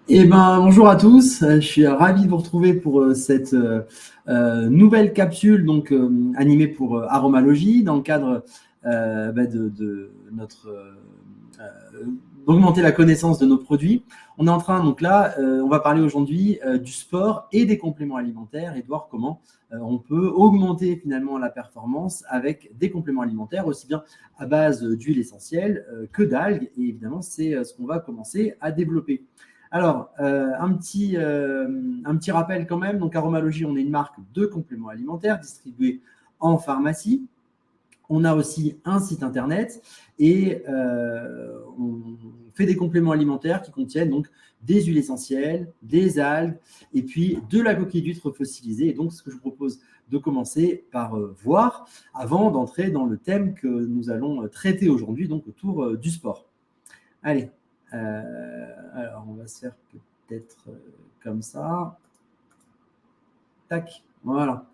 Eh ben, bonjour à tous, je suis ravi de vous retrouver pour cette nouvelle capsule animée pour Aromalogie dans le cadre de notre d'augmenter la connaissance de nos produits. On est en train, donc là, on va parler aujourd'hui du sport et des compléments alimentaires et de voir comment on peut augmenter finalement la performance avec des compléments alimentaires, aussi bien à base d'huile essentielle que d'algues. Et évidemment, c'est ce qu'on va commencer à développer. Alors, un petit rappel quand même. Donc, Aromalogie, on est une marque de compléments alimentaires distribuée en pharmacie. On a aussi un site internet et on fait des compléments alimentaires qui contiennent donc des huiles essentielles, des algues et puis de la coquille d'huître fossilisée. Et donc, ce que je vous propose de commencer par voir avant d'entrer dans le thème que nous allons traiter aujourd'hui, donc autour du sport. Allez, alors on va se faire peut-être comme ça. Tac, voilà.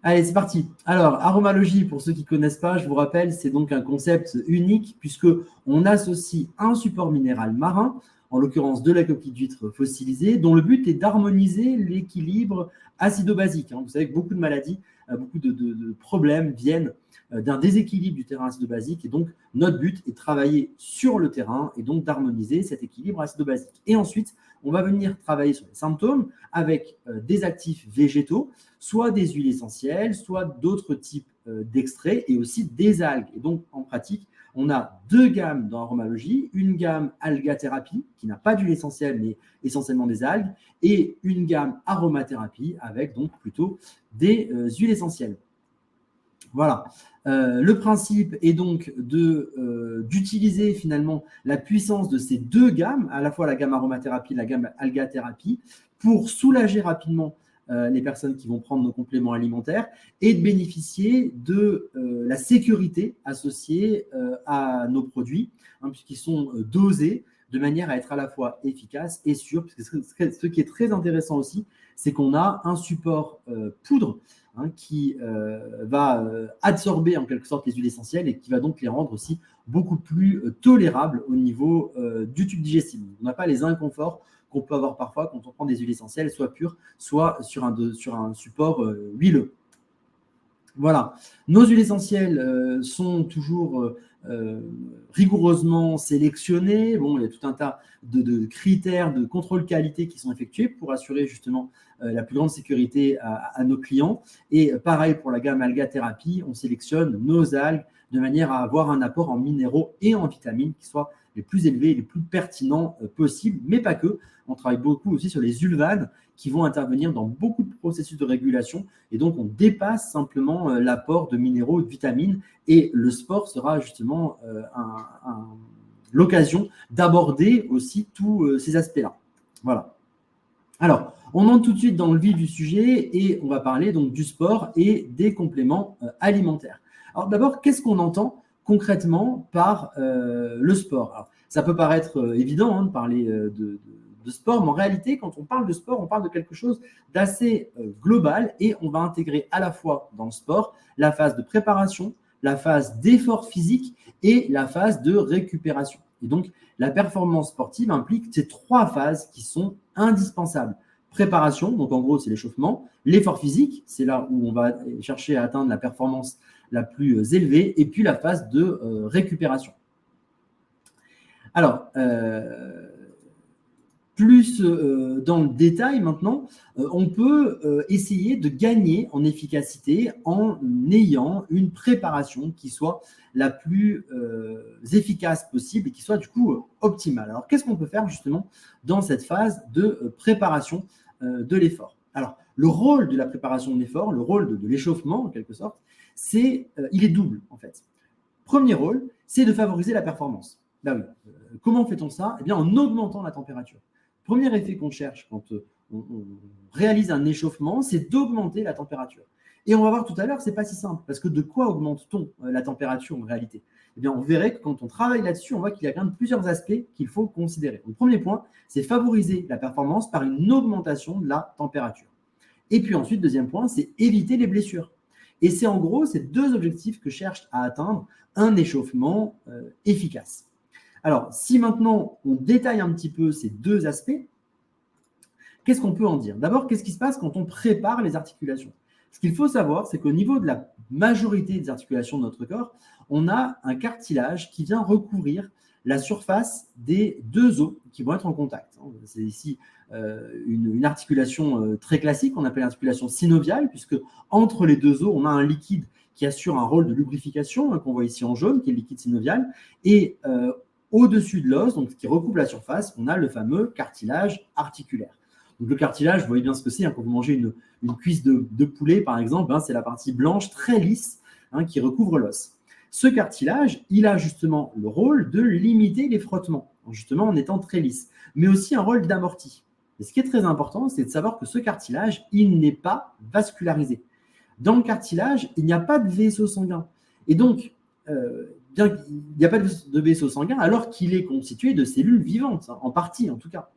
Allez, c'est parti. Alors, aromalogie, pour ceux qui ne connaissent pas, je vous rappelle, c'est donc un concept unique puisque on associe un support minéral marin, en l'occurrence de la coquille d'huître fossilisée, dont le but est d'harmoniser l'équilibre acido-basique. Vous savez que beaucoup de maladies, beaucoup de problèmes viennent d'un déséquilibre du terrain acido-basique. Et donc, notre but est de travailler sur le terrain et donc d'harmoniser cet équilibre acido-basique. Et ensuite, on va venir travailler sur les symptômes avec des actifs végétaux, soit des huiles essentielles, soit d'autres types d'extraits et aussi des algues. Et donc, en pratique, on a deux gammes dans l'aromalogie, une gamme algathérapie qui n'a pas d'huile essentielle mais essentiellement des algues et une gamme aromathérapie avec donc plutôt des huiles essentielles. Voilà. Le principe est donc d'utiliser finalement la puissance de ces deux gammes, à la fois la gamme aromathérapie et la gamme algathérapie, pour soulager rapidement les personnes qui vont prendre nos compléments alimentaires et de bénéficier de la sécurité associée à nos produits, puisqu'ils sont dosés de manière à être à la fois efficaces et sûrs. Parce que ce qui est très intéressant aussi, c'est qu'on a un support poudre qui va absorber en quelque sorte les huiles essentielles et qui va donc les rendre aussi beaucoup plus tolérables au niveau du tube digestif. On n'a pas les inconforts qu'on peut avoir parfois quand on prend des huiles essentielles, soit pures, soit sur un support huileux. Voilà. Nos huiles essentielles sont toujours rigoureusement sélectionnées. Bon, il y a tout un tas de critères de contrôle qualité qui sont effectués pour assurer justement la plus grande sécurité à nos clients. Et pareil pour la gamme algathérapie, on sélectionne nos algues de manière à avoir un apport en minéraux et en vitamines qui soient les plus élevés et les plus pertinents possibles, mais pas que. On travaille beaucoup aussi sur les ulvanes qui vont intervenir dans beaucoup de processus de régulation et donc on dépasse simplement l'apport de minéraux et de vitamines et le sport sera justement l'occasion d'aborder aussi tous ces aspects-là. Voilà. Alors, on entre tout de suite dans le vif du sujet et on va parler donc du sport et des compléments alimentaires. Alors d'abord, qu'est-ce qu'on entend concrètement par le sport? Alors, ça peut paraître évident de parler de sport, mais en réalité, quand on parle de sport, on parle de quelque chose d'assez global et on va intégrer à la fois dans le sport la phase de préparation, la phase d'effort physique et la phase de récupération. Et donc, la performance sportive implique ces trois phases qui sont indispensables. Préparation, donc en gros, c'est l'échauffement. L'effort physique, c'est là où on va chercher à atteindre la performance la plus élevée. Et puis la phase de récupération. Alors, plus dans le détail maintenant, on peut essayer de gagner en efficacité en ayant une préparation qui soit la plus efficace possible et qui soit du coup optimale. Alors, qu'est-ce qu'on peut faire justement dans cette phase de préparation de l'effort? Alors, le rôle de la préparation de l'effort, le rôle de l'échauffement en quelque sorte, il est double en fait. Premier rôle, c'est de favoriser la performance. Ben oui. Comment fait-on ça? Eh bien, en augmentant la température. Premier effet qu'on cherche quand on réalise un échauffement, c'est d'augmenter la température. Et on va voir tout à l'heure, ce n'est pas si simple, parce que de quoi augmente-t-on la température en réalité? Eh bien, on verrait que quand on travaille là-dessus, on voit qu'il y a quand même plusieurs aspects qu'il faut considérer. Donc, le premier point, c'est favoriser la performance par une augmentation de la température. Et puis ensuite, deuxième point, c'est éviter les blessures. Et c'est en gros ces deux objectifs que cherche à atteindre un échauffement efficace. Alors, si maintenant on détaille un petit peu ces deux aspects, Qu'est-ce qu'on peut en dire? D'abord, qu'est-ce qui se passe quand on prépare les articulations? Ce qu'il faut savoir, c'est qu'au niveau de la majorité des articulations de notre corps, on a un cartilage qui vient recouvrir la surface des deux os qui vont être en contact. C'est ici une articulation très classique, on appelle l'articulation synoviale, puisque entre les deux os, on a un liquide qui assure un rôle de lubrification, qu'on voit ici en jaune, qui est le liquide synovial, et au-dessus de l'os, donc qui recouvre la surface, on a le fameux cartilage articulaire. Donc le cartilage, vous voyez bien ce que c'est, quand vous mangez une cuisse de poulet, par exemple, c'est la partie blanche très lisse qui recouvre l'os. Ce cartilage, il a justement le rôle de limiter les frottements, justement en étant très lisse, mais aussi un rôle d'amorti. Et ce qui est très important, c'est de savoir que ce cartilage, il n'est pas vascularisé. Dans le cartilage, il n'y a pas de vaisseau sanguin. Et donc, bien qu'il n'y a pas de vaisseau sanguin, alors qu'il est constitué de cellules vivantes, en partie en tout cas.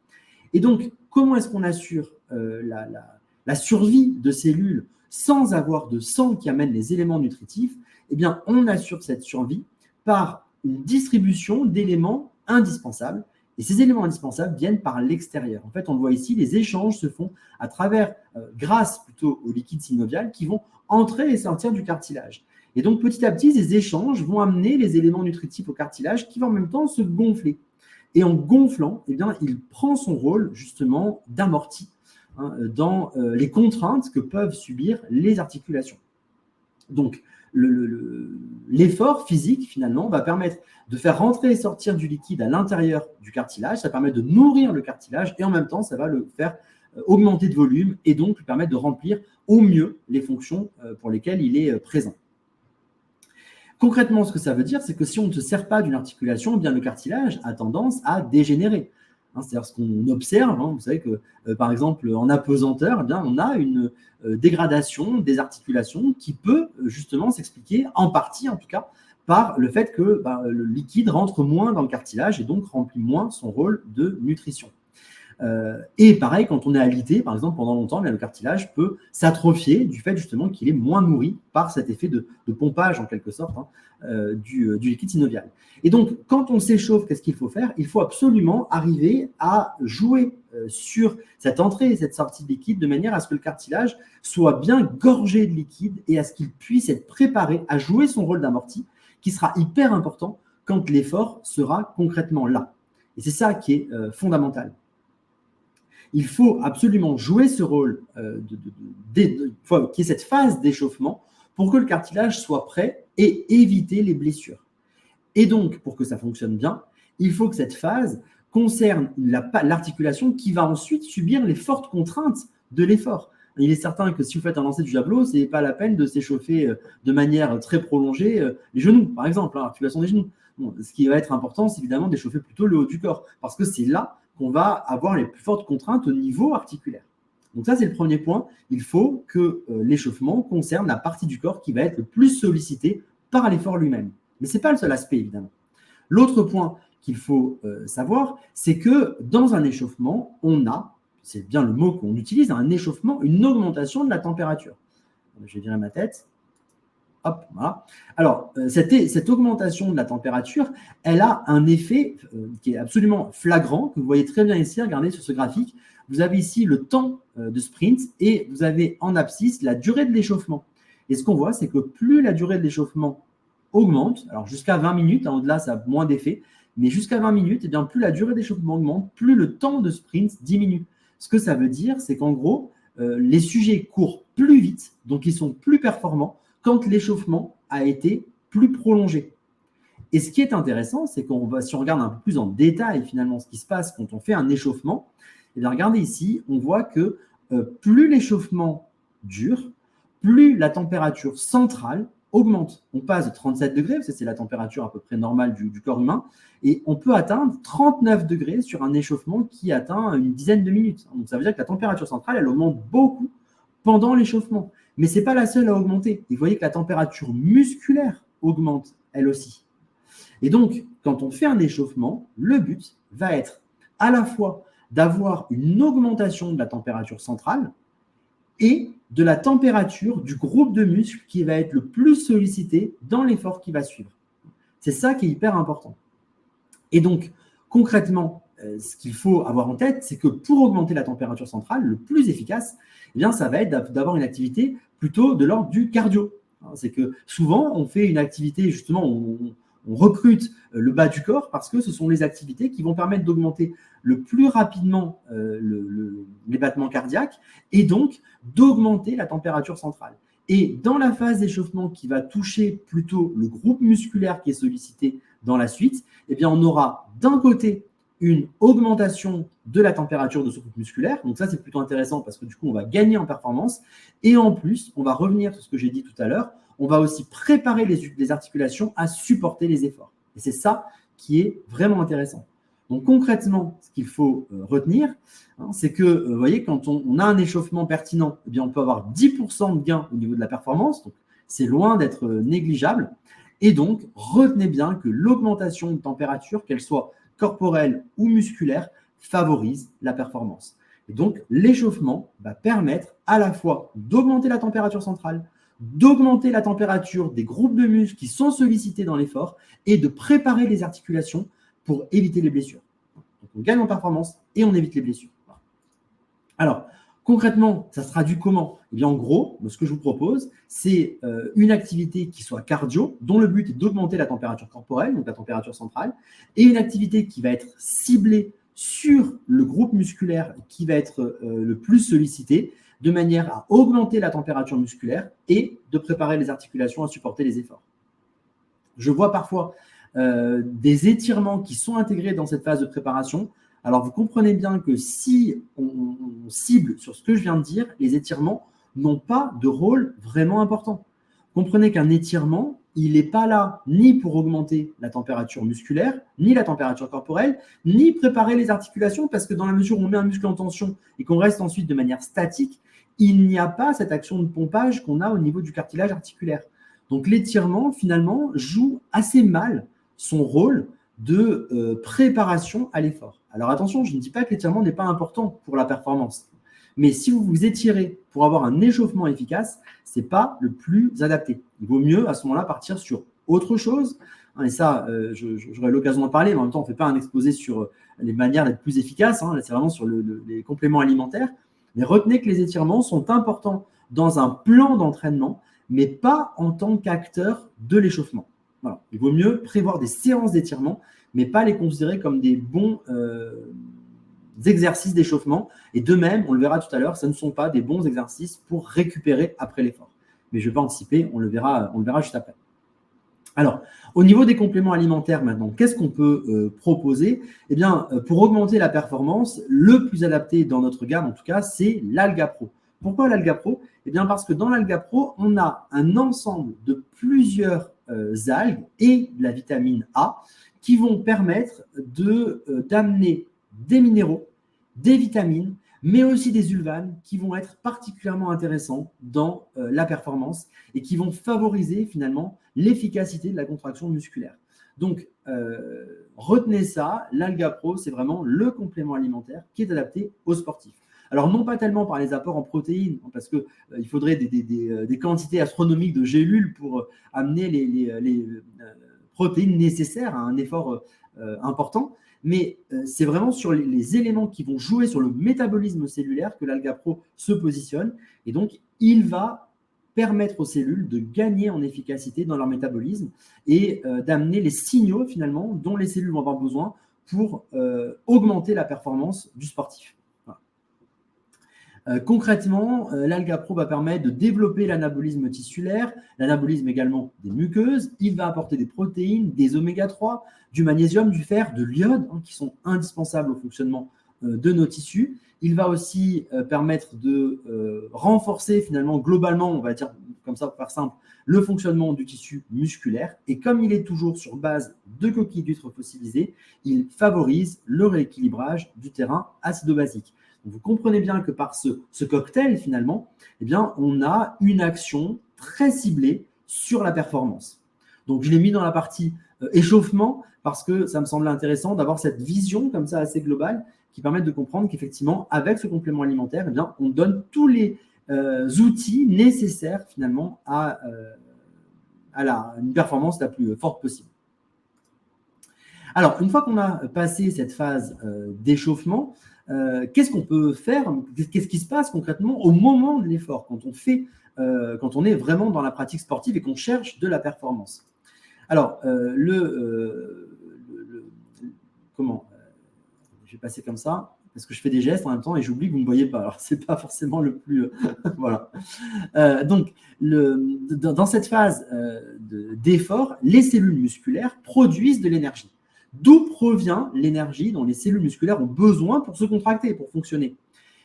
Et donc, comment est-ce qu'on assure la survie de cellules sans avoir de sang qui amène les éléments nutritifs? Eh bien, on assure cette survie par une distribution d'éléments indispensables. Et ces éléments indispensables viennent par l'extérieur. En fait, on le voit ici, les échanges se font à travers, grâce plutôt au liquide synovial, qui vont entrer et sortir du cartilage. Et donc, petit à petit, ces échanges vont amener les éléments nutritifs au cartilage qui vont en même temps se gonfler. Et en gonflant, eh bien, il prend son rôle justement d'amorti dans les contraintes que peuvent subir les articulations. Donc, l'effort physique, finalement, va permettre de faire rentrer et sortir du liquide à l'intérieur du cartilage. Ça permet de nourrir le cartilage et en même temps, ça va le faire augmenter de volume et donc lui permettre de remplir au mieux les fonctions pour lesquelles il est présent. Concrètement, ce que ça veut dire, c'est que si on ne se sert pas d'une articulation, eh bien, le cartilage a tendance à dégénérer. C'est-à-dire ce qu'on observe, vous savez que, par exemple, en apesanteur, eh bien, on a une dégradation des articulations qui peut justement s'expliquer, en partie en tout cas, par le fait que le liquide rentre moins dans le cartilage et donc remplit moins son rôle de nutrition. Et pareil, quand on est alité, par exemple, pendant longtemps, le cartilage peut s'atrophier du fait justement qu'il est moins nourri par cet effet de pompage, en quelque sorte, du liquide synovial. Et donc, quand on s'échauffe, qu'est-ce qu'il faut faire? Il faut absolument arriver à jouer sur cette entrée et cette sortie de liquide de manière à ce que le cartilage soit bien gorgé de liquide et à ce qu'il puisse être préparé à jouer son rôle d'amorti, qui sera hyper important quand l'effort sera concrètement là. Et c'est ça qui est fondamental. Il faut absolument jouer ce rôle, qu'il y ait cette phase d'échauffement pour que le cartilage soit prêt et éviter les blessures. Et donc, pour que ça fonctionne bien, il faut que cette phase concerne l'articulation qui va ensuite subir les fortes contraintes de l'effort. Il est certain que si vous faites un lancer du javelot, ce n'est pas la peine de s'échauffer de manière très prolongée les genoux, par exemple, l'articulation des genoux. Bon, ce qui va être important, c'est évidemment d'échauffer plutôt le haut du corps, parce que c'est là qu'on va avoir les plus fortes contraintes au niveau articulaire. Donc ça, c'est le premier point. Il faut que l'échauffement concerne la partie du corps qui va être le plus sollicitée par l'effort lui-même. Mais ce n'est pas le seul aspect, évidemment. L'autre point qu'il faut savoir, c'est que dans un échauffement, on a, c'est bien le mot qu'on utilise, un échauffement, une augmentation de la température. Je vais virer ma tête. Hop, voilà. Alors, cette augmentation de la température, elle a un effet qui est absolument flagrant, que vous voyez très bien ici, regardez sur ce graphique. Vous avez ici le temps de sprint et vous avez en abscisse la durée de l'échauffement. Et ce qu'on voit, c'est que plus la durée de l'échauffement augmente, alors jusqu'à 20 minutes, au-delà, ça a moins d'effet, mais jusqu'à 20 minutes, eh bien, plus la durée d'échauffement augmente, plus le temps de sprint diminue. Ce que ça veut dire, c'est qu'en gros, les sujets courent plus vite, donc ils sont plus performants, quand l'échauffement a été plus prolongé. Et ce qui est intéressant, c'est si on regarde un peu plus en détail finalement ce qui se passe quand on fait un échauffement, et bien regardez ici, on voit que plus l'échauffement dure, plus la température centrale augmente. On passe de 37 degrés, parce que c'est la température à peu près normale du corps humain, et on peut atteindre 39 degrés sur un échauffement qui atteint une dizaine de minutes. Donc ça veut dire que la température centrale, elle augmente beaucoup pendant l'échauffement. Mais ce n'est pas la seule à augmenter. Et vous voyez que la température musculaire augmente elle aussi. Et donc, quand on fait un échauffement, le but va être à la fois d'avoir une augmentation de la température centrale et de la température du groupe de muscles qui va être le plus sollicité dans l'effort qui va suivre. C'est ça qui est hyper important. Et donc, concrètement, ce qu'il faut avoir en tête, c'est que pour augmenter la température centrale, le plus efficace, eh bien, ça va être d'avoir une activité plutôt de l'ordre du cardio. C'est que souvent, on fait une activité, justement, on recrute le bas du corps parce que ce sont les activités qui vont permettre d'augmenter le plus rapidement les battements cardiaques et donc d'augmenter la température centrale. Et dans la phase d'échauffement qui va toucher plutôt le groupe musculaire qui est sollicité dans la suite, eh bien, on aura d'un côté une augmentation de la température de ce groupe musculaire. Donc ça, c'est plutôt intéressant parce que du coup, on va gagner en performance. Et en plus, on va revenir sur ce que j'ai dit tout à l'heure, on va aussi préparer les articulations à supporter les efforts. Et c'est ça qui est vraiment intéressant. Donc concrètement, ce qu'il faut retenir, c'est que, vous voyez, quand on a un échauffement pertinent, eh bien, on peut avoir 10% de gain au niveau de la performance. Donc, c'est loin d'être négligeable. Et donc, retenez bien que l'augmentation de température, qu'elle soit corporelle ou musculaire, favorise la performance. Et donc, l'échauffement va permettre à la fois d'augmenter la température centrale, d'augmenter la température des groupes de muscles qui sont sollicités dans l'effort et de préparer les articulations pour éviter les blessures. Donc, on gagne en performance et on évite les blessures. Alors, concrètement, ça se traduit comment? Eh bien, en gros, ce que je vous propose, c'est une activité qui soit cardio, dont le but est d'augmenter la température corporelle, donc la température centrale, et une activité qui va être ciblée sur le groupe musculaire qui va être le plus sollicité, de manière à augmenter la température musculaire et de préparer les articulations à supporter les efforts. Je vois parfois des étirements qui sont intégrés dans cette phase de préparation. Alors, vous comprenez bien que si on cible sur ce que je viens de dire, les étirements n'ont pas de rôle vraiment important. Comprenez qu'un étirement, il n'est pas là ni pour augmenter la température musculaire, ni la température corporelle, ni préparer les articulations, parce que dans la mesure où on met un muscle en tension et qu'on reste ensuite de manière statique, il n'y a pas cette action de pompage qu'on a au niveau du cartilage articulaire. Donc, l'étirement, finalement, joue assez mal son rôle de préparation à l'effort. Alors attention, je ne dis pas que l'étirement n'est pas important pour la performance, mais si vous vous étirez pour avoir un échauffement efficace, ce n'est pas le plus adapté. Il vaut mieux à ce moment-là partir sur autre chose, et ça, j'aurai l'occasion d'en parler, mais en même temps, on ne fait pas un exposé sur les manières d'être plus efficaces, c'est vraiment sur les compléments alimentaires, mais retenez que les étirements sont importants dans un plan d'entraînement, mais pas en tant qu'acteur de l'échauffement. Voilà. Il vaut mieux prévoir des séances d'étirement, mais pas les considérer comme des bons exercices d'échauffement. Et de même, on le verra tout à l'heure, ce ne sont pas des bons exercices pour récupérer après l'effort. Mais je ne vais pas anticiper, on le verra juste après. Alors, au niveau des compléments alimentaires maintenant, qu'est-ce qu'on peut proposer? Eh bien, pour augmenter la performance, le plus adapté dans notre gamme, en tout cas, c'est l'Alga Pro. Pourquoi l'Alga Pro? Eh bien, parce que dans l'Alga Pro, on a un ensemble de plusieurs algues et de la vitamine A qui vont permettre d'amener des minéraux, des vitamines, mais aussi des ulvanes qui vont être particulièrement intéressants dans la performance et qui vont favoriser finalement l'efficacité de la contraction musculaire. Donc, retenez ça, l'Alga Pro, c'est vraiment le complément alimentaire qui est adapté aux sportifs. Alors, non pas tellement par les apports en protéines, parce qu'il faudrait des quantités astronomiques de gélules pour amener les protéines nécessaires à un effort important, mais c'est vraiment sur les éléments qui vont jouer sur le métabolisme cellulaire que l'Alga Pro se positionne. Et donc, il va permettre aux cellules de gagner en efficacité dans leur métabolisme et d'amener les signaux, finalement, dont les cellules vont avoir besoin pour augmenter la performance du sportif. Concrètement, l'Alga Pro va permettre de développer l'anabolisme tissulaire, l'anabolisme également des muqueuses. Il va apporter des protéines, des oméga 3, du magnésium, du fer, de l'iode, qui sont indispensables au fonctionnement de nos tissus. Il va aussi permettre de renforcer finalement globalement, on va dire comme ça pour faire simple, le fonctionnement du tissu musculaire. Et comme il est toujours sur base de coquilles d'huîtres fossilisées, il favorise le rééquilibrage du terrain acido-basique. Vous comprenez bien que par ce cocktail, finalement, eh bien, on a une action très ciblée sur la performance. Donc, je l'ai mis dans la partie échauffement parce que ça me semblait intéressant d'avoir cette vision comme ça assez globale qui permet de comprendre qu'effectivement, avec ce complément alimentaire, eh bien, on donne tous les outils nécessaires finalement à une performance la plus forte possible. Alors, une fois qu'on a passé cette phase d'échauffement, qu'est-ce qu'on peut faire? Qu'est-ce qui se passe concrètement au moment de l'effort, quand on est vraiment dans la pratique sportive et qu'on cherche de la performance? Alors, comment je vais passer comme ça parce que je fais des gestes en même temps et j'oublie que vous ne me voyez pas. Alors, ce n'est pas forcément le plus… voilà. Donc, dans cette phase d'effort, les cellules musculaires produisent de l'énergie. D'où provient l'énergie dont les cellules musculaires ont besoin pour se contracter, pour fonctionner?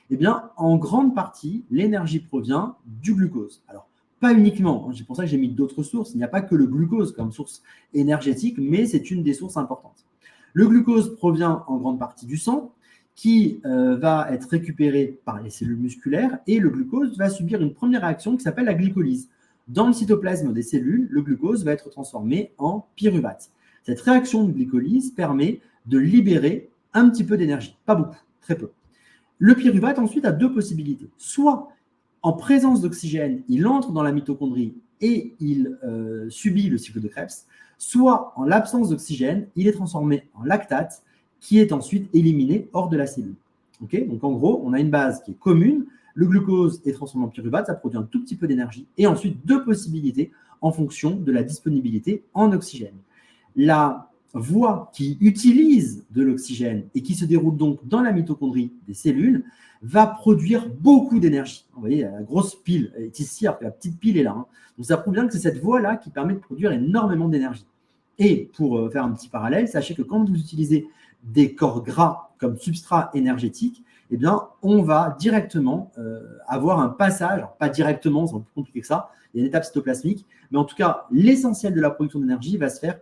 Eh bien, en grande partie, l'énergie provient du glucose. Alors, pas uniquement, c'est pour ça que j'ai mis d'autres sources. Il n'y a pas que le glucose comme source énergétique, mais c'est une des sources importantes. Le glucose provient en grande partie du sang, qui va être récupéré par les cellules musculaires, et le glucose va subir une première réaction qui s'appelle la glycolyse. Dans le cytoplasme des cellules, le glucose va être transformé en pyruvate. Cette réaction de glycolyse permet de libérer un petit peu d'énergie, pas beaucoup, très peu. Le pyruvate ensuite a deux possibilités. Soit en présence d'oxygène, il entre dans la mitochondrie et il subit le cycle de Krebs, soit en l'absence d'oxygène, il est transformé en lactate qui est ensuite éliminé hors de la cellule. Okay, donc en gros, on a une base qui est commune, le glucose est transformé en pyruvate, ça produit un tout petit peu d'énergie, et ensuite deux possibilités en fonction de la disponibilité en oxygène. La voie qui utilise de l'oxygène et qui se déroule donc dans la mitochondrie des cellules va produire beaucoup d'énergie. Vous voyez, la grosse pile est ici, alors que la petite pile est là. Hein. Donc ça prouve bien que c'est cette voie-là qui permet de produire énormément d'énergie. Et pour faire un petit parallèle, sachez que quand vous utilisez des corps gras comme substrat énergétique, eh bien, on va directement avoir un passage, alors pas directement, c'est un peu plus compliqué que ça, il y a une étape cytoplasmique, mais en tout cas, l'essentiel de la production d'énergie va se faire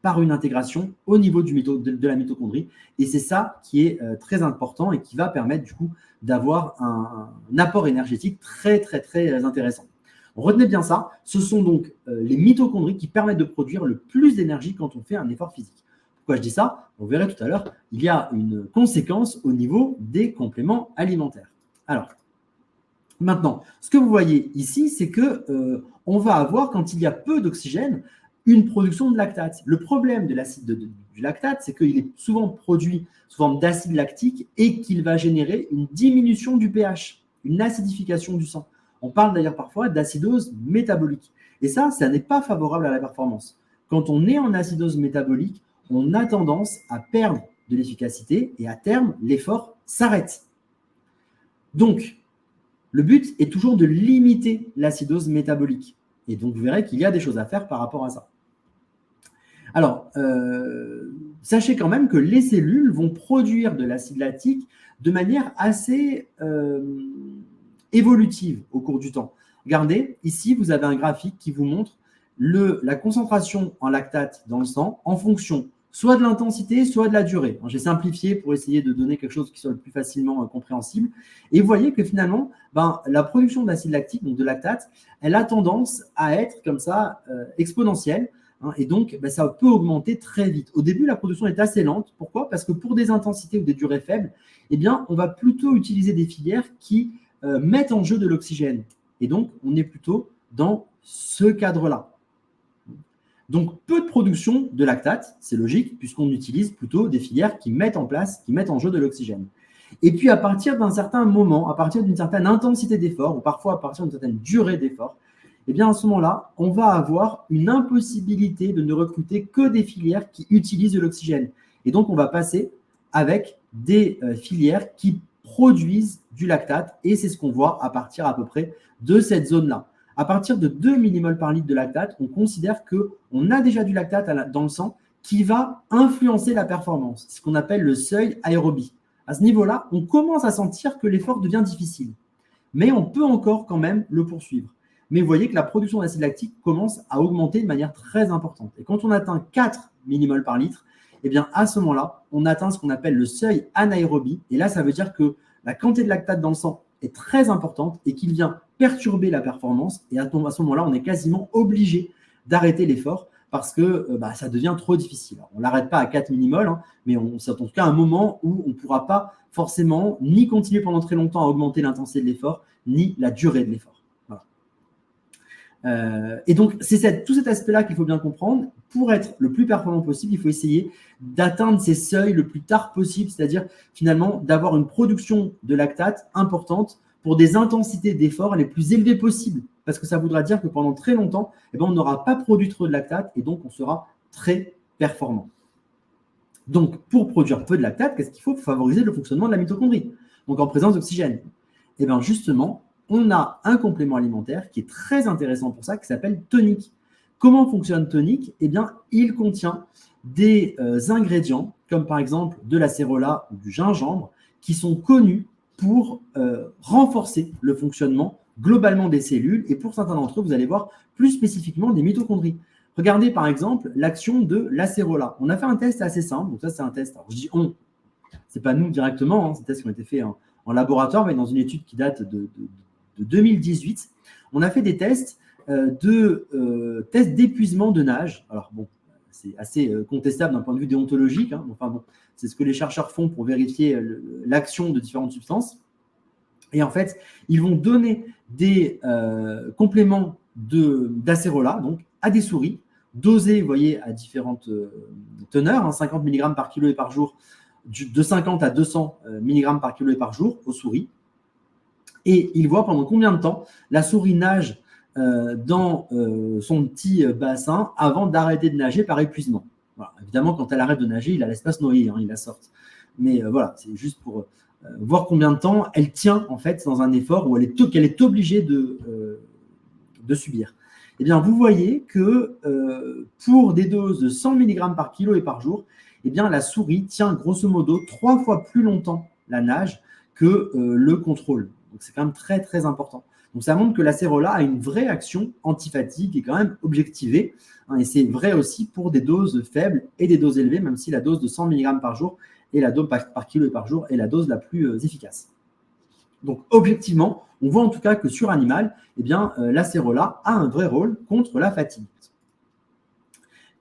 par une intégration au niveau de la mitochondrie. Et c'est ça qui est très important et qui va permettre du coup d'avoir un apport énergétique très, très, très intéressant. Retenez bien ça, ce sont donc les mitochondries qui permettent de produire le plus d'énergie quand on fait un effort physique. Pourquoi je dis ça? On verra tout à l'heure, il y a une conséquence au niveau des compléments alimentaires. Alors, maintenant, ce que vous voyez ici, c'est qu'on va avoir, quand il y a peu d'oxygène, une production de lactate. Le problème du lactate, c'est qu'il est souvent produit sous forme d'acide lactique et qu'il va générer une diminution du pH, une acidification du sang. On parle d'ailleurs parfois d'acidose métabolique. Et ça n'est pas favorable à la performance. Quand on est en acidose métabolique, on a tendance à perdre de l'efficacité et à terme, l'effort s'arrête. Donc, le but est toujours de limiter l'acidose métabolique. Et donc, vous verrez qu'il y a des choses à faire par rapport à ça. Alors, sachez quand même que les cellules vont produire de l'acide lactique de manière assez évolutive au cours du temps. Regardez, ici, vous avez un graphique qui vous montre la concentration en lactate dans le sang en fonction soit de l'intensité, soit de la durée. J'ai simplifié pour essayer de donner quelque chose qui soit le plus facilement compréhensible. Et vous voyez que finalement, la production d'acide lactique, donc de lactate, elle a tendance à être comme ça exponentielle. Et donc, ça peut augmenter très vite. Au début, la production est assez lente. Pourquoi? Parce que pour des intensités ou des durées faibles, eh bien, on va plutôt utiliser des filières qui mettent en jeu de l'oxygène. Et donc, on est plutôt dans ce cadre-là. Donc, peu de production de lactate, c'est logique, puisqu'on utilise plutôt des filières qui mettent en jeu de l'oxygène. Et puis, à partir d'un certain moment, à partir d'une certaine intensité d'effort, ou parfois à partir d'une certaine durée d'effort, eh bien, à ce moment-là, on va avoir une impossibilité de ne recruter que des filières qui utilisent de l'oxygène. Et donc, on va passer avec des filières qui produisent du lactate, et c'est ce qu'on voit à partir à peu près de cette zone-là. À partir de 2 millimoles par litre de lactate, on considère qu'on a déjà du lactate dans le sang qui va influencer la performance, ce qu'on appelle le seuil aérobie. À ce niveau-là, on commence à sentir que l'effort devient difficile, mais on peut encore quand même le poursuivre. Mais vous voyez que la production d'acide lactique commence à augmenter de manière très importante. Et quand on atteint 4 millimoles par litre, eh bien à ce moment-là, on atteint ce qu'on appelle le seuil anaérobie. Et là, ça veut dire que la quantité de lactate dans le sang est très importante et qu'il vient perturber la performance. Et à ce moment-là, on est quasiment obligé d'arrêter l'effort parce que ça devient trop difficile. Alors, on ne l'arrête pas à 4 millimoles, mais c'est en tout cas un moment où on ne pourra pas forcément ni continuer pendant très longtemps à augmenter l'intensité de l'effort, ni la durée de l'effort. Voilà. Et donc, c'est tout cet aspect-là qu'il faut bien comprendre. pour être le plus performant possible, il faut essayer d'atteindre ces seuils le plus tard possible, c'est-à-dire finalement d'avoir une production de lactate importante pour des intensités d'effort les plus élevées possibles. Parce que ça voudra dire que pendant très longtemps, on n'aura pas produit trop de lactate et donc on sera très performant. Donc, pour produire peu de lactate, qu'est-ce qu'il faut? Favoriser le fonctionnement de la mitochondrie, donc en présence d'oxygène. Et bien justement, on a un complément alimentaire qui est très intéressant pour ça, qui s'appelle tonique. Comment fonctionne tonique? Eh bien, il contient des ingrédients, comme par exemple de l'acérola ou du gingembre, qui sont connus pour renforcer le fonctionnement globalement des cellules et pour certains d'entre eux, vous allez voir plus spécifiquement des mitochondries. Regardez par exemple l'action de l'acérola. On a fait un test assez simple, donc ça c'est un test. Alors je dis on, c'est pas nous directement, c'est des tests qui ont été faits en laboratoire, mais dans une étude qui date de 2018. On a fait des tests tests d'épuisement de nage. Alors bon, c'est assez contestable d'un point de vue déontologique. Enfin bon, c'est ce que les chercheurs font pour vérifier l'action de différentes substances. Et en fait, ils vont donner des compléments d'acérola, donc à des souris, dosés, vous voyez, à différentes teneurs, 50 mg par kilo et par jour, de 50 à 200 mg par kilo et par jour aux souris. Et ils voient pendant combien de temps la souris nage dans son petit bassin avant d'arrêter de nager par épuisement. Voilà. Évidemment, quand elle arrête de nager, il la laisse pas se noyer, il la sorte. Mais voilà, c'est juste pour voir combien de temps elle tient en fait dans un effort où qu'elle est obligée de subir. Eh bien, vous voyez que pour des doses de 100 mg par kilo et par jour, eh bien, la souris tient grosso modo 3 fois plus longtemps la nage que le contrôle. Donc, c'est quand même très, très important. Donc, ça montre que l'acérola a une vraie action antifatigue et quand même objectivée. Et c'est vrai aussi pour des doses faibles et des doses élevées, même si la dose de 100 mg par jour et la dose par kilo et par jour est la dose la plus efficace. Donc, objectivement, on voit en tout cas que sur animal, eh bien, l'acérola a un vrai rôle contre la fatigue.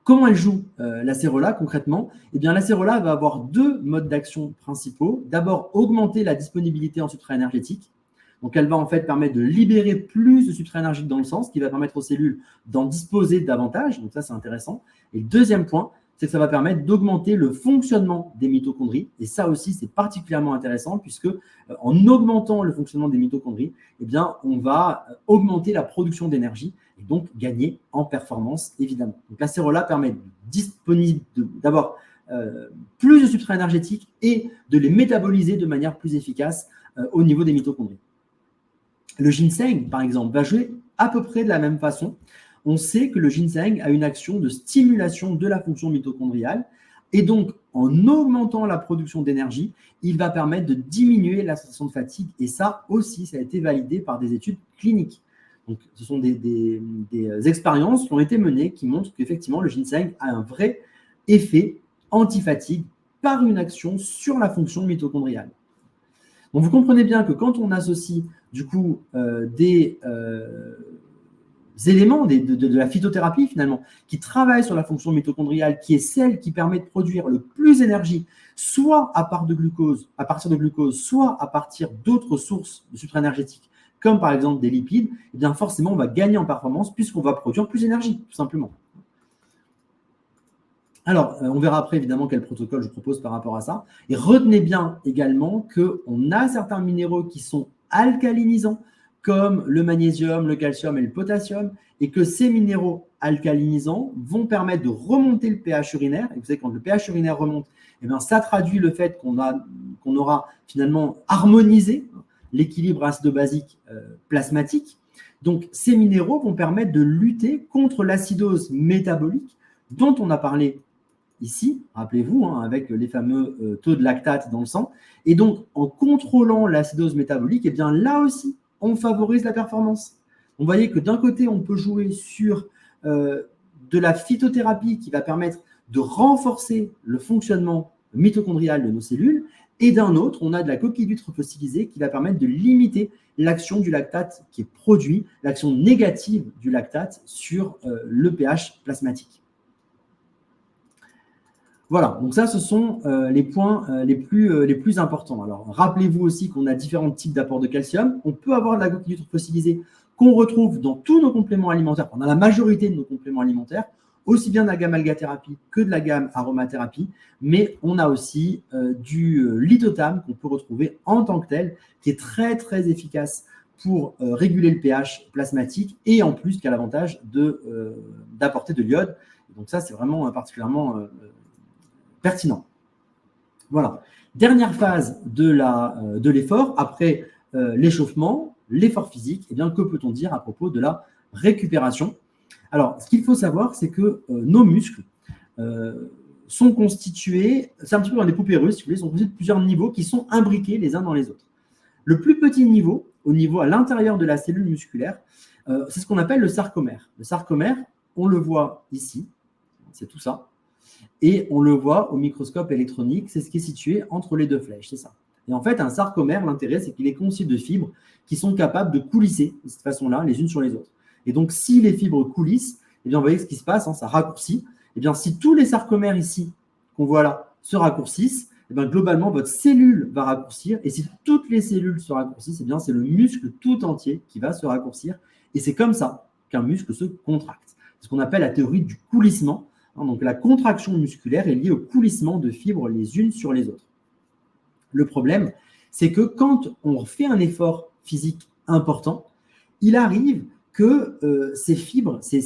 Comment elle joue l'acérola concrètement? Eh bien, l'acérola va avoir deux modes d'action principaux. D'abord, augmenter la disponibilité en substrat énergétique. Donc, elle va en fait permettre de libérer plus de substrat énergique dans le sang, ce qui va permettre aux cellules d'en disposer davantage. Donc, ça, c'est intéressant. Et le deuxième point, c'est que ça va permettre d'augmenter le fonctionnement des mitochondries. Et ça aussi, c'est particulièrement intéressant puisque en augmentant le fonctionnement des mitochondries, eh bien, on va augmenter la production d'énergie et donc gagner en performance, évidemment. Donc, l'acérola permet d'avoir plus de substrats énergétiques et de les métaboliser de manière plus efficace au niveau des mitochondries. Le ginseng, par exemple, va jouer à peu près de la même façon. On sait que le ginseng a une action de stimulation de la fonction mitochondriale et donc, en augmentant la production d'énergie, il va permettre de diminuer la sensation de fatigue et ça aussi, ça a été validé par des études cliniques. Donc, ce sont des expériences qui ont été menées qui montrent qu'effectivement, le ginseng a un vrai effet anti-fatigue par une action sur la fonction mitochondriale. Donc, vous comprenez bien que quand on associe du coup des éléments de la phytothérapie finalement, qui travaillent sur la fonction mitochondriale, qui est celle qui permet de produire le plus d'énergie, soit à partir de glucose, soit à partir d'autres sources de substrat énergétique, comme par exemple des lipides, eh bien forcément on va gagner en performance puisqu'on va produire plus d'énergie, tout simplement. Alors, on verra après évidemment quel protocole je propose par rapport à ça. Et retenez bien également qu'on a certains minéraux qui sont alcalinisants, comme le magnésium, le calcium et le potassium, et que ces minéraux alcalinisants vont permettre de remonter le pH urinaire. Et vous savez, quand le pH urinaire remonte, eh bien, ça traduit le fait qu'on aura finalement harmonisé l'équilibre acido-basique plasmatique. Donc, ces minéraux vont permettre de lutter contre l'acidose métabolique dont on a parlé ici, rappelez-vous, avec les fameux taux de lactate dans le sang. Et donc, en contrôlant l'acidose métabolique, eh bien là aussi, on favorise la performance. On voyait que d'un côté, on peut jouer sur de la phytothérapie qui va permettre de renforcer le fonctionnement mitochondrial de nos cellules, et d'un autre, on a de la coquille d'huître fossilisée qui va permettre de limiter l'action du lactate qui est produit, l'action négative du lactate sur le pH plasmatique. Voilà, donc ça, ce sont les points les plus importants. Alors, rappelez-vous aussi qu'on a différents types d'apports de calcium. On peut avoir de la coquille d'huître fossilisée qu'on retrouve dans tous nos compléments alimentaires, dans la majorité de nos compléments alimentaires. aussi bien de la gamme algathérapie que de la gamme aromathérapie, mais on a aussi du lithotame qu'on peut retrouver en tant que tel, qui est très très efficace pour réguler le pH plasmatique et en plus qui a l'avantage d'apporter de l'iode. Donc ça, c'est vraiment particulièrement pertinent. Voilà. Dernière phase de l'effort, après l'échauffement, l'effort physique, eh bien, que peut-on dire à propos de la récupération? Alors, ce qu'il faut savoir, c'est que nos muscles sont constitués, c'est un petit peu dans des poupées russes, si vous voulez, sont constitués de plusieurs niveaux qui sont imbriqués les uns dans les autres. Le plus petit niveau, au niveau à l'intérieur de la cellule musculaire, c'est ce qu'on appelle le sarcomère. Le sarcomère, on le voit ici, c'est tout ça. Et on le voit au microscope électronique, c'est ce qui est situé entre les deux flèches, c'est ça. Et en fait, un sarcomère, l'intérêt, c'est qu'il est constitué de fibres qui sont capables de coulisser de cette façon-là, les unes sur les autres. Et donc, si les fibres coulissent, eh bien, vous voyez ce qui se passe, ça raccourcit. Eh bien, si tous les sarcomères ici, qu'on voit là, se raccourcissent, eh bien, globalement, votre cellule va raccourcir. Et si toutes les cellules se raccourcissent, eh bien, c'est le muscle tout entier qui va se raccourcir. Et c'est comme ça qu'un muscle se contracte. C'est ce qu'on appelle la théorie du coulissement. Donc, la contraction musculaire est liée au coulissement de fibres les unes sur les autres. Le problème, c'est que quand on fait un effort physique important, il arrive que ces fibres, ces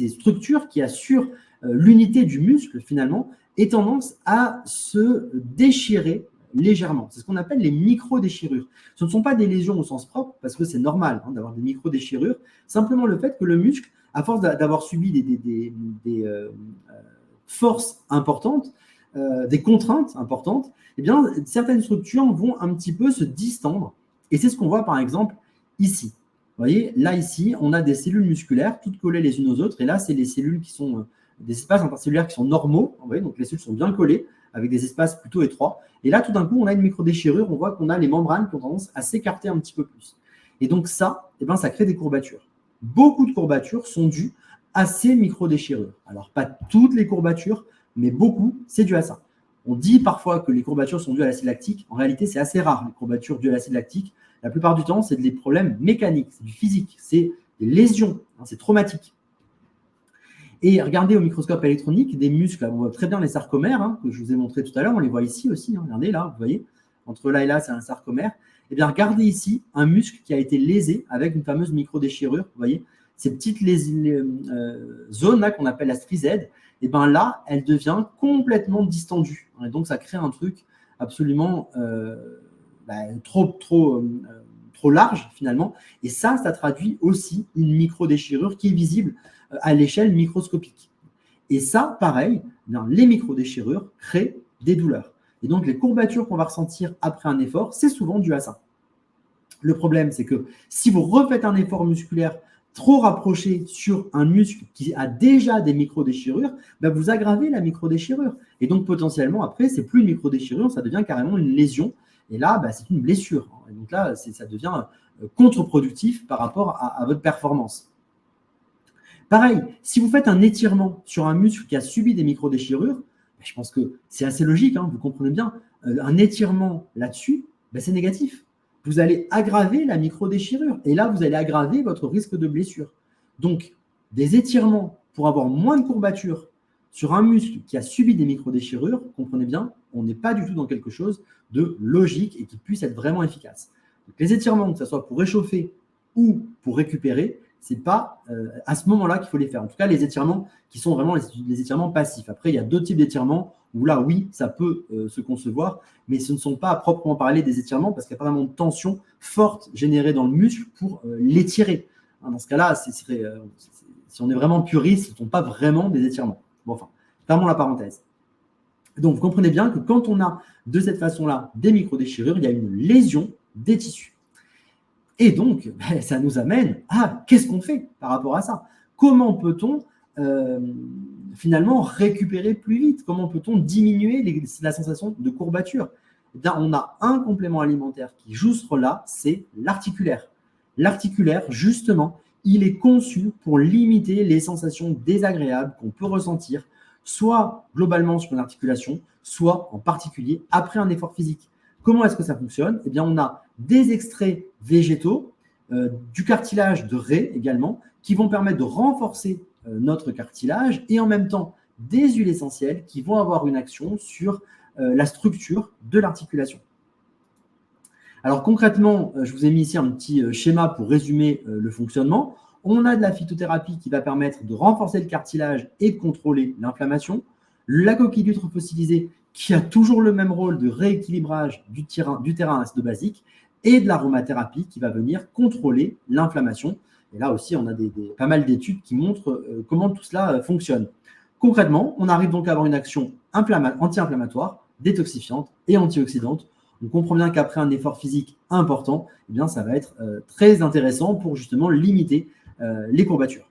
structures qui assurent l'unité du muscle, finalement, aient tendance à se déchirer légèrement. C'est ce qu'on appelle les micro-déchirures. Ce ne sont pas des lésions au sens propre, parce que c'est normal d'avoir des micro-déchirures. Simplement le fait que le muscle, à force d'avoir subi des forces importantes, des contraintes importantes, eh bien, certaines structures vont un petit peu se distendre. Et c'est ce qu'on voit par exemple ici. Vous voyez, là, ici, on a des cellules musculaires toutes collées les unes aux autres. Et là, c'est les cellules qui sont des espaces intercellulaires qui sont normaux. Vous voyez, donc les cellules sont bien collées avec des espaces plutôt étroits. Et là, tout d'un coup, on a une microdéchirure. On voit qu'on a les membranes qui ont tendance à s'écarter un petit peu plus. Et donc ça, eh ben, ça crée des courbatures. Beaucoup de courbatures sont dues à ces microdéchirures. Alors, pas toutes les courbatures, mais beaucoup, c'est dû à ça. On dit parfois que les courbatures sont dues à l'acide lactique. En réalité, c'est assez rare, les courbatures dues à l'acide lactique. La plupart du temps, c'est des problèmes mécaniques, c'est du physique, c'est des lésions, c'est traumatique. Et regardez au microscope électronique, des muscles, on voit très bien les sarcomères, que je vous ai montré tout à l'heure, on les voit ici aussi, regardez là, vous voyez, entre là et là, c'est un sarcomère. Et bien, regardez ici un muscle qui a été lésé avec une fameuse microdéchirure, vous voyez, ces petites zones là qu'on appelle la strisède, et bien là, elle devient complètement distendue. Et donc, ça crée un truc absolument trop large finalement. Et ça traduit aussi une microdéchirure qui est visible à l'échelle microscopique. Et ça, pareil, les microdéchirures créent des douleurs. Et donc, les courbatures qu'on va ressentir après un effort, c'est souvent dû à ça. Le problème, c'est que si vous refaites un effort musculaire trop rapproché sur un muscle qui a déjà des microdéchirures, ben vous aggravez la microdéchirure. Et donc, potentiellement, après, c'est plus une microdéchirure, ça devient carrément une lésion. Et là, ben, c'est une blessure. Et donc là, ça devient contre-productif par rapport à votre performance. Pareil, si vous faites un étirement sur un muscle qui a subi des microdéchirures, ben, je pense que c'est assez logique, vous comprenez bien, un étirement là-dessus, ben, c'est négatif. Vous allez aggraver la microdéchirure. Et là, vous allez aggraver votre risque de blessure. Donc, des étirements pour avoir moins de courbatures sur un muscle qui a subi des microdéchirures, comprenez bien, on n'est pas du tout dans quelque chose de logique et qui puisse être vraiment efficace. Donc, les étirements, que ce soit pour réchauffer ou pour récupérer, ce n'est pas à ce moment-là qu'il faut les faire. En tout cas, les étirements qui sont vraiment les étirements passifs. Après, il y a d'autres types d'étirements où là, oui, ça peut se concevoir, mais ce ne sont pas à proprement parler des étirements parce qu'il n'y a pas vraiment de tension forte générée dans le muscle pour l'étirer. Dans ce cas-là, si on est vraiment puriste, ce ne sont pas vraiment des étirements. Bon, enfin, fermons la parenthèse. Donc, vous comprenez bien que quand on a de cette façon-là des microdéchirures, il y a une lésion des tissus. Et donc, ça nous amène à qu'est-ce qu'on fait par rapport à ça? Comment peut-on finalement récupérer plus vite? Comment peut-on diminuer la sensation de courbature? Eh bien, on a un complément alimentaire qui joue ce rôle-là, c'est l'articulaire. L'articulaire, justement, il est conçu pour limiter les sensations désagréables qu'on peut ressentir, soit globalement sur une articulation, soit en particulier après un effort physique. Comment est-ce que ça fonctionne? Eh bien, on a des extraits végétaux, du cartilage de raie également, qui vont permettre de renforcer notre cartilage et en même temps des huiles essentielles qui vont avoir une action sur la structure de l'articulation. Alors concrètement, je vous ai mis ici un petit schéma pour résumer le fonctionnement. On a de la phytothérapie qui va permettre de renforcer le cartilage et de contrôler l'inflammation. La coquille d'huître fossilisée qui a toujours le même rôle de rééquilibrage du terrain acide basique et de l'aromathérapie qui va venir contrôler l'inflammation. Et là aussi, on a pas mal d'études qui montrent comment tout cela fonctionne. Concrètement, on arrive donc à avoir une action anti-inflammatoire, détoxifiante et antioxydante. On comprend bien qu'après un effort physique important, eh bien, ça va être très intéressant pour justement limiter les courbatures.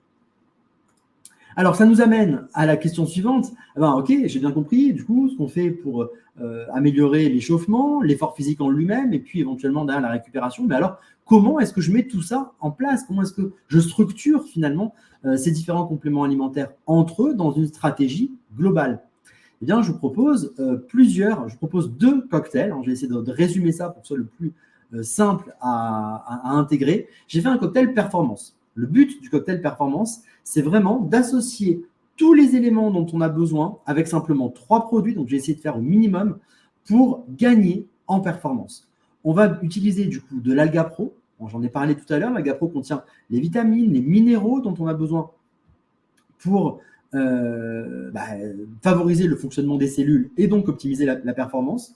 Alors, ça nous amène à la question suivante. Ok, j'ai bien compris, du coup, ce qu'on fait pour améliorer l'échauffement, l'effort physique en lui-même, et puis éventuellement derrière la récupération. Mais alors, comment est-ce que je mets tout ça en place? Comment est-ce que je structure finalement ces différents compléments alimentaires entre eux dans une stratégie globale? Eh bien, je vous propose deux cocktails. Alors, je vais essayer de résumer ça pour que ce soit le plus simple à intégrer. J'ai fait un cocktail performance. Le but du cocktail performance, c'est vraiment d'associer tous les éléments dont on a besoin avec simplement 3 produits. Donc, j'ai essayé de faire au minimum pour gagner en performance. On va utiliser du coup de l'Alga Pro. Bon, j'en ai parlé tout à l'heure. L'Alga Pro contient les vitamines, les minéraux dont on a besoin pour favoriser le fonctionnement des cellules et donc optimiser la performance.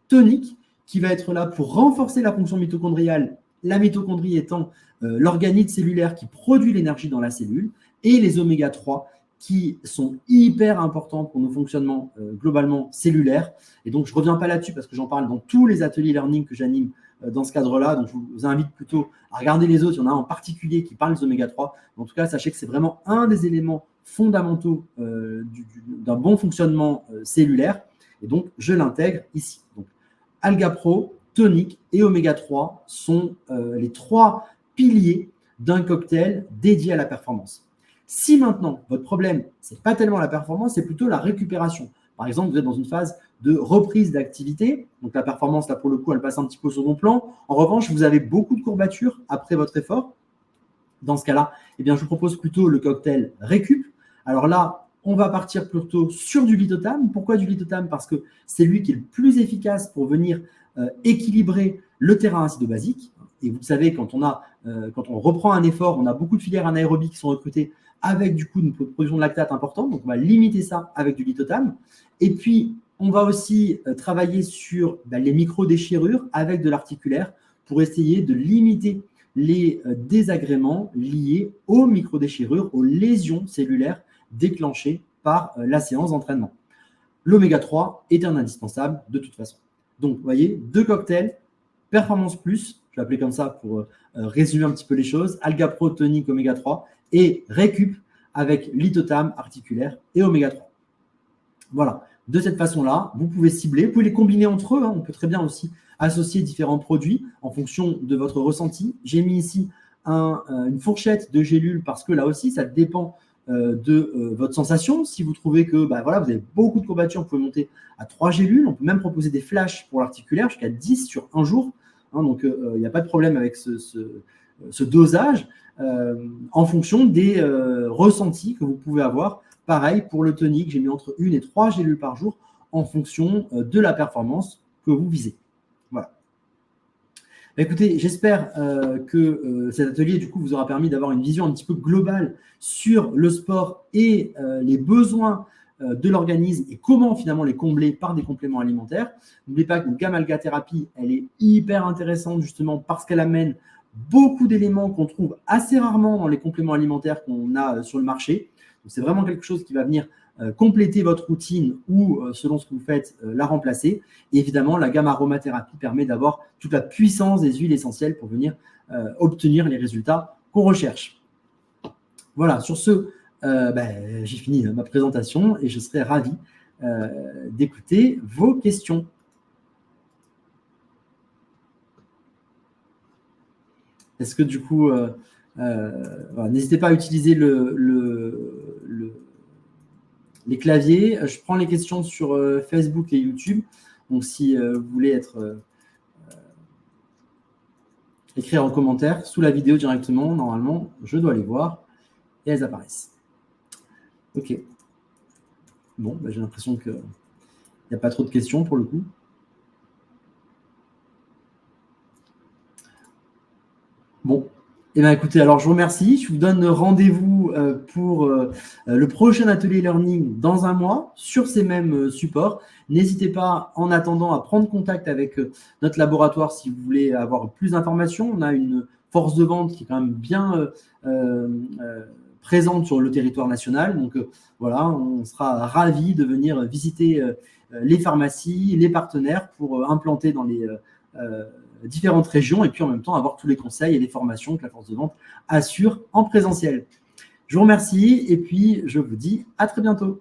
Tonique, qui va être là pour renforcer la fonction mitochondriale, la mitochondrie étant l'organide cellulaire qui produit l'énergie dans la cellule, et les oméga 3 qui sont hyper importants pour nos fonctionnements globalement cellulaires. Et donc, je ne reviens pas là-dessus parce que j'en parle dans tous les ateliers learning que j'anime dans ce cadre-là. Donc, je vous invite plutôt à regarder les autres. Il y en a un en particulier qui parle des oméga 3. En tout cas, sachez que c'est vraiment un des éléments fondamentaux d'un bon fonctionnement cellulaire. Et donc, je l'intègre ici. Donc, Alga Pro, tonique et oméga 3 sont les 3 piliers d'un cocktail dédié à la performance. Si maintenant, votre problème, ce n'est pas tellement la performance, c'est plutôt la récupération. Par exemple, vous êtes dans une phase de reprise d'activité. Donc, la performance, là, pour le coup, elle passe un petit peu au second plan. En revanche, vous avez beaucoup de courbatures après votre effort. Dans ce cas-là, eh bien, je vous propose plutôt le cocktail Récup. Alors là, on va partir plutôt sur du lithothame. Pourquoi du lithothame? Parce que c'est lui qui est le plus efficace pour venir équilibrer le terrain acido-basique. Et vous le savez, quand on reprend un effort, on a beaucoup de filières anaérobies qui sont recrutées avec du coup une production de lactate importante. Donc, on va limiter ça avec du lithothame. Et puis, on va aussi travailler sur les micro-déchirures avec de l'articulaire pour essayer de limiter les désagréments liés aux micro-déchirures, aux lésions cellulaires déclenchées par la séance d'entraînement. L'oméga 3 est un indispensable de toute façon. Donc, vous voyez, 2 cocktails, Performance Plus, je vais appeler comme ça pour résumer un petit peu les choses, Alga Pro, tonique, oméga 3 et Récup avec lithothame articulaire et oméga 3. Voilà, de cette façon-là, vous pouvez cibler, vous pouvez les combiner entre eux. On peut très bien aussi associer différents produits en fonction de votre ressenti. J'ai mis ici une fourchette de gélules parce que là aussi, ça dépend de votre sensation. Si vous trouvez que vous avez beaucoup de courbatures, vous pouvez monter à 3 gélules. On peut même proposer des flashs pour l'articulaire jusqu'à 10 sur un jour. Donc, il n'y a pas de problème avec ce dosage en fonction des ressentis que vous pouvez avoir. Pareil pour le tonique, j'ai mis entre 1 et 3 gélules par jour en fonction de la performance que vous visez. Voilà. Écoutez, j'espère que cet atelier du coup vous aura permis d'avoir une vision un petit peu globale sur le sport et les besoins de l'organisme et comment finalement les combler par des compléments alimentaires. N'oubliez pas que Gamma Alga Thérapie, elle est hyper intéressante justement parce qu'elle amène beaucoup d'éléments qu'on trouve assez rarement dans les compléments alimentaires qu'on a sur le marché. Donc, c'est vraiment quelque chose qui va venir compléter votre routine ou, selon ce que vous faites, la remplacer. Et évidemment, la gamme aromathérapie permet d'avoir toute la puissance des huiles essentielles pour venir obtenir les résultats qu'on recherche. Voilà, sur ce, j'ai fini ma présentation et je serai ravi d'écouter vos questions. Est-ce que du coup, n'hésitez pas à utiliser les claviers. Je prends les questions sur Facebook et YouTube. Donc, si vous voulez écrire en commentaire sous la vidéo directement, normalement, je dois les voir. et elles apparaissent. OK. Bon, bah, j'ai l'impression qu'il n'y a pas trop de questions pour le coup. Bon, eh bien, écoutez, alors je vous remercie. Je vous donne rendez-vous pour le prochain atelier learning dans un mois sur ces mêmes supports. N'hésitez pas, en attendant, à prendre contact avec notre laboratoire si vous voulez avoir plus d'informations. On a une force de vente qui est quand même bien présente sur le territoire national. Donc voilà, on sera ravis de venir visiter les pharmacies, les partenaires pour implanter dans les différentes régions et puis en même temps avoir tous les conseils et les formations que la force de vente assure en présentiel. Je vous remercie et puis je vous dis à très bientôt.